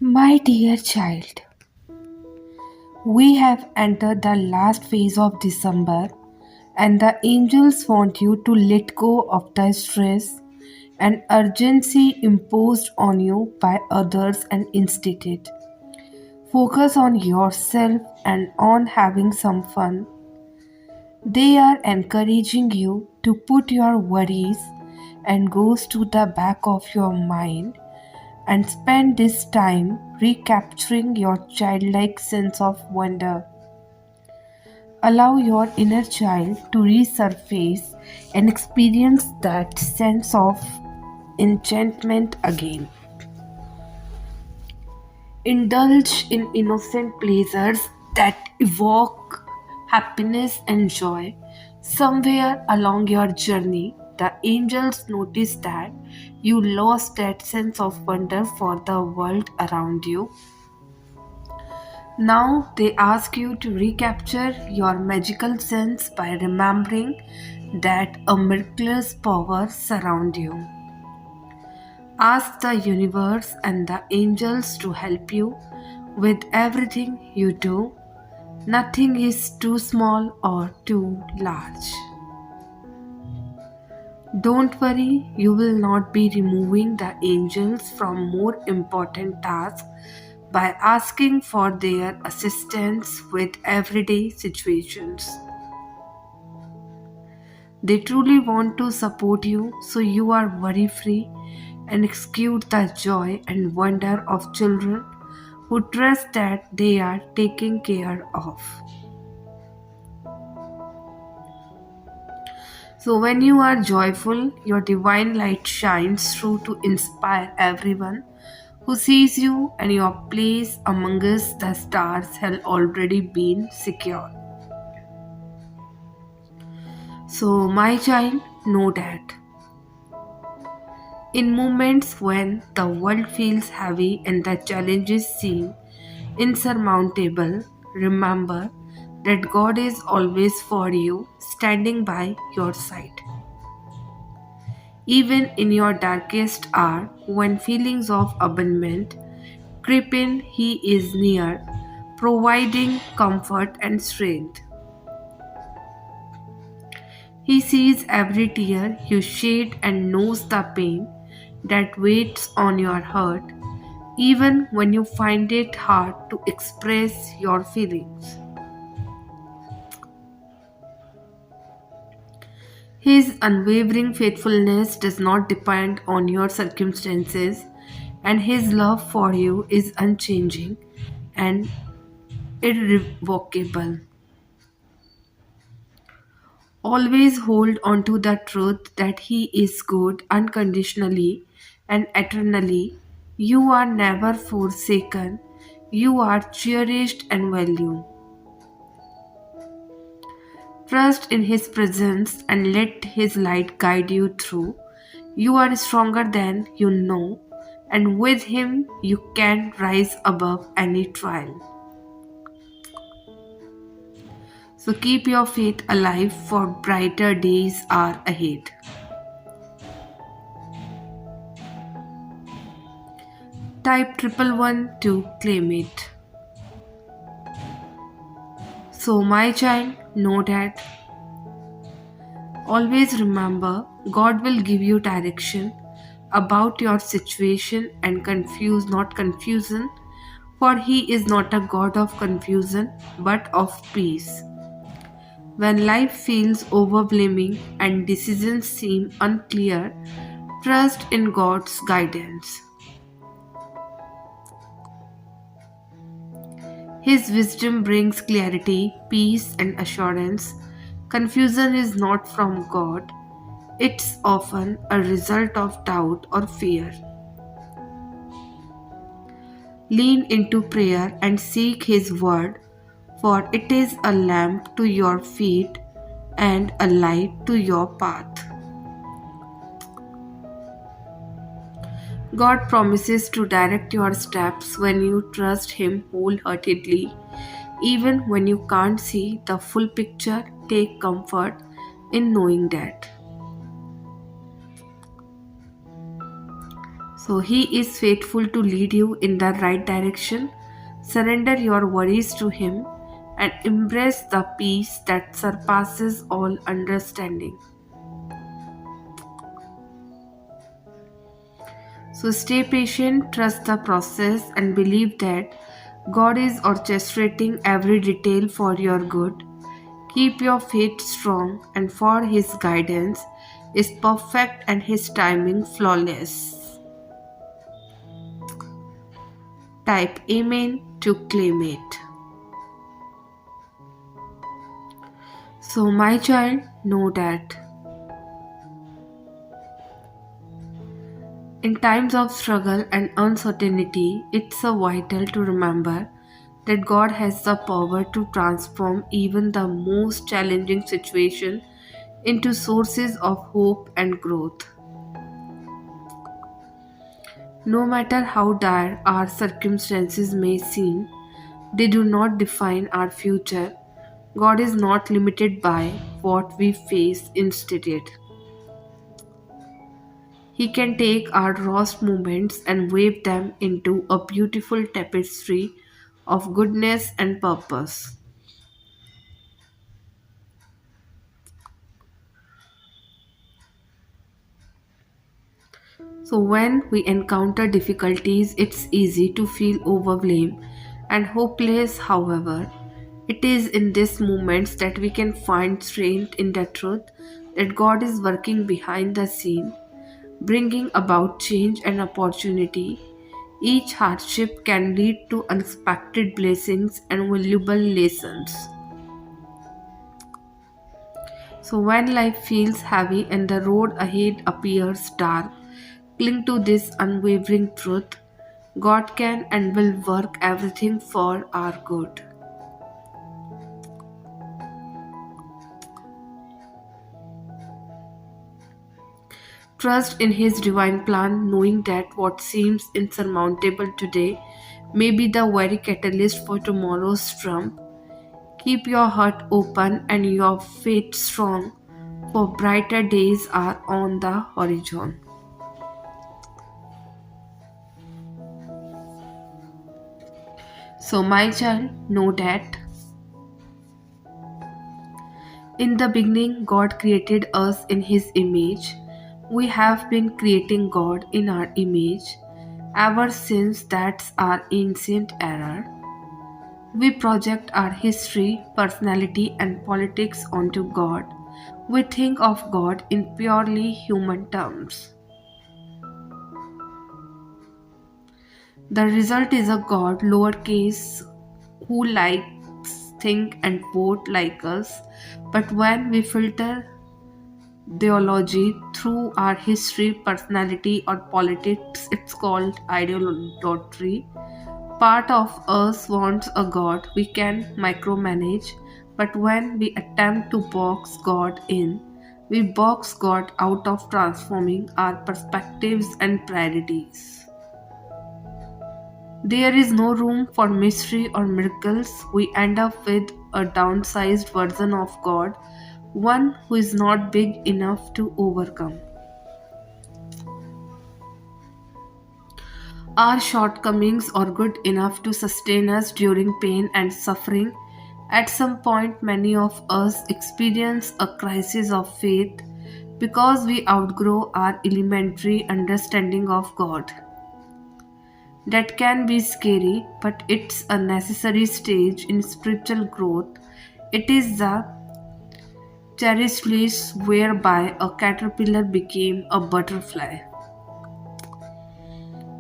My dear child, we have entered the last phase of December, and the angels want you to let go of the stress and urgency imposed on you by others and instead focus on yourself and on having some fun. They are encouraging you to put your worries and goes to the back of your mind and spend this time recapturing your childlike sense of wonder. Allow your inner child to resurface and experience that sense of enchantment again. Indulge in innocent pleasures that evoke happiness and joy. Somewhere along your journey, the angels notice that you lost that sense of wonder for the world around you. Now they ask you to recapture your magical sense by remembering that a miraculous power surround you. Ask the universe and the angels to help you with everything you do. Nothing is too small or too large. Don't worry, you will not be removing the angels from more important tasks by asking for their assistance with everyday situations. They truly want to support you so you are worry free and exude the joy and wonder of children who trust that they are taken care of. So, when you are joyful, your divine light shines through to inspire everyone who sees you, and your place amongst the stars has already been secured. So, my child, know that in moments when the world feels heavy and the challenges seem insurmountable, remember that God is always for you, standing by your side. Even in your darkest hour, when feelings of abandonment creep in, He is near, providing comfort and strength. He sees every tear you shed and knows the pain that waits on your heart, even when you find it hard to express your feelings. His unwavering faithfulness does not depend on your circumstances, and His love for you is unchanging and irrevocable. Always hold on to the truth that He is good unconditionally and eternally. You are never forsaken, you are cherished and valued. Trust in His presence and let His light guide you through. You are stronger than you know, and with Him you can rise above any trial. So keep your faith alive, for brighter days are ahead. Type 111 to claim it. So, my child, know that always remember God will give you direction about your situation and confuse not confusion, for He is not a God of confusion but of peace. When life feels overwhelming and decisions seem unclear, trust in God's guidance. His wisdom brings clarity, peace, and assurance. Confusion is not from God, it's often a result of doubt or fear. Lean into prayer and seek His word, for it is a lamp to your feet and a light to your path. God promises to direct your steps when you trust Him wholeheartedly. Even when you can't see the full picture, take comfort in knowing that. So He is faithful to lead you in the right direction. Surrender your worries to Him and embrace the peace that surpasses all understanding. So stay patient, trust the process, and believe that God is orchestrating every detail for your good. Keep your faith strong, and for His guidance is perfect and His timing flawless. Type Amen to claim it. So, my child, know that in times of struggle and uncertainty, it's a vital to remember that God has the power to transform even the most challenging situation into sources of hope and growth. No matter how dire our circumstances may seem, they do not define our future. God is not limited by what we face instead. He can take our rawest moments and weave them into a beautiful tapestry of goodness and purpose. So, when we encounter difficulties, it's easy to feel overwhelmed and hopeless. However, it is in these moments that we can find strength in the truth that God is working behind the scene, bringing about change and opportunity. Each hardship can lead to unexpected blessings and valuable lessons. So, when life feels heavy and the road ahead appears dark, cling to this unwavering truth. God can and will work everything for our good. Trust in His divine plan, knowing that what seems insurmountable today may be the very catalyst for tomorrow's trump. Keep your heart open and your faith strong, for brighter days are on the horizon. So, my child, know that in the beginning, God created us in His image. We have been creating God in our image ever since. That's our ancient error. We project our history, personality, and politics onto God. We think of God in purely human terms. The result is a God, lowercase, who likes, think, and vote like us. But when we filter theology through our history, personality, or politics, it's called idolatry. Part of us wants a God we can micromanage, but when we attempt to box God in, we box God out of transforming our perspectives and priorities. There is no room for mystery or miracles. We end up with a downsized version of God, one who is not big enough to overcome our shortcomings or good enough to sustain us during pain and suffering. At some point, many of us experience a crisis of faith because we outgrow our elementary understanding of God. That can be scary, but it's a necessary stage in spiritual growth. It is the chrysalis whereby a caterpillar became a butterfly.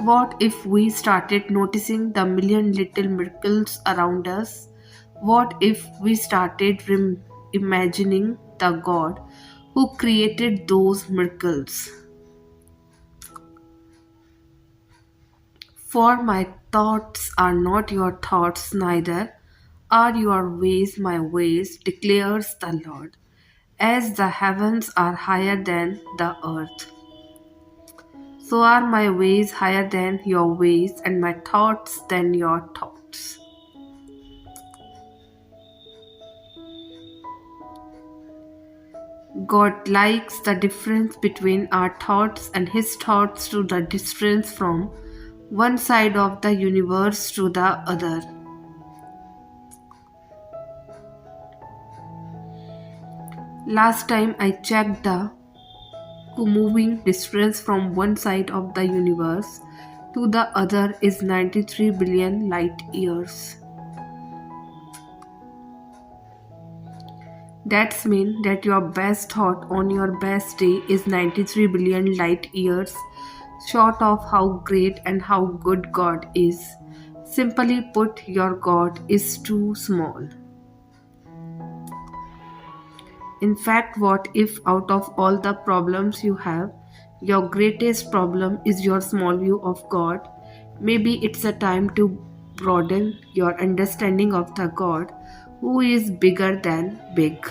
What if we started noticing the million little miracles around us? What if we started imagining the God who created those miracles? For my thoughts are not your thoughts, neither are your ways my ways, declares the Lord. As the heavens are higher than the earth, so are my ways higher than your ways, and my thoughts than your thoughts. God likes the difference between our thoughts and His thoughts to the distance from one side of the universe to the other. Last time I checked, the moving distance from one side of the universe to the other is 93 billion light years. That's mean that your best thought on your best day is 93 billion light years short of how great and how good God is. Simply put, your God is too small. In fact, what if out of all the problems you have, your greatest problem is your small view of God? Maybe it's a time to broaden your understanding of the God who is bigger than big,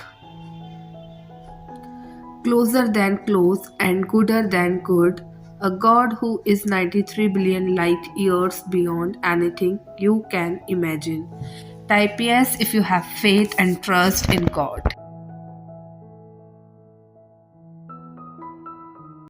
closer than close, and gooder than good. A God who is 93 billion light years beyond anything you can imagine. Type yes if you have faith and trust in God.